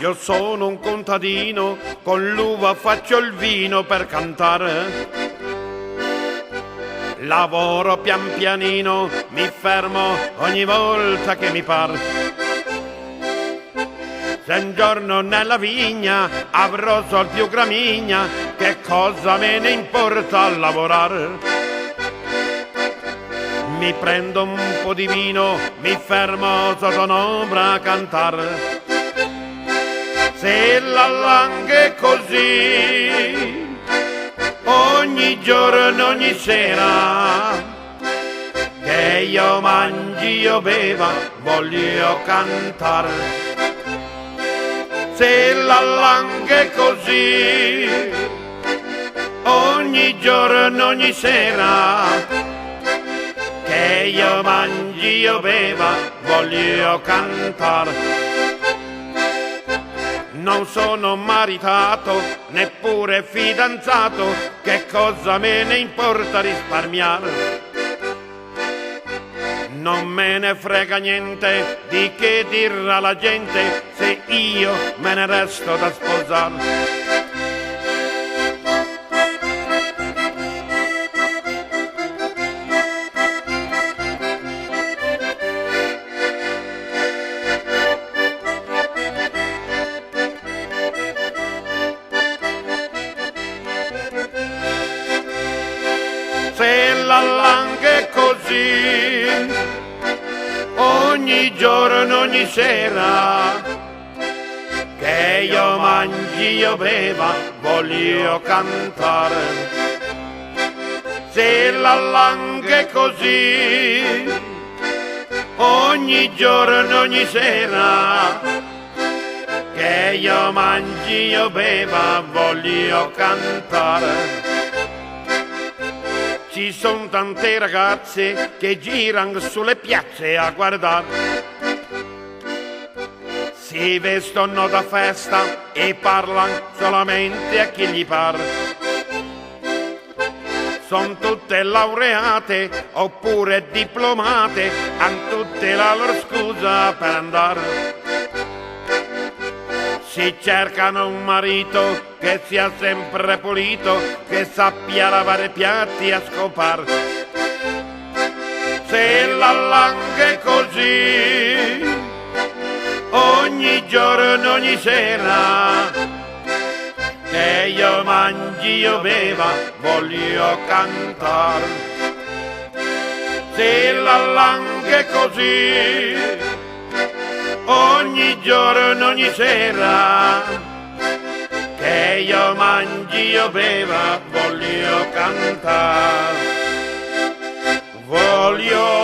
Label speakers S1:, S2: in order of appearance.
S1: Io sono un contadino, con l'uva faccio il vino per cantare. Lavoro pian pianino, mi fermo ogni volta che mi par. Se un giorno nella vigna avrò sol più gramigna, che cosa me ne importa lavorare? Mi prendo un po' di vino, mi fermo sotto un'ombra a cantare. Se la langa è così, ogni giorno, ogni sera, che io mangi, io beva, voglio cantare. Se la langa è così, ogni giorno, ogni sera, che io mangi, io beva, voglio cantare. Non sono maritato, neppure fidanzato, che cosa me ne importa risparmiare? Non me ne frega niente di che dirà la gente, se io me ne resto da sposare. Se la langa è così, ogni giorno, ogni sera, che io mangi, io beva, voglio cantare. Se la langa è così, ogni giorno, ogni sera, che io mangi, io beva, voglio cantare. Ci sono tante ragazze che girano sulle piazze a guardare. Si vestono da festa e parlano solamente a chi gli pare. Sono tutte laureate oppure diplomate, hanno tutte la loro scusa per andare. Si cercano un marito che sia sempre pulito, che sappia lavare piatti a scopare. Se la langa è così, ogni giorno, ogni sera, che io mangi, io beva, voglio cantare. Se la langa è così, ogni giorno, ogni sera, che io mangi, io beva, voglio cantare, voglio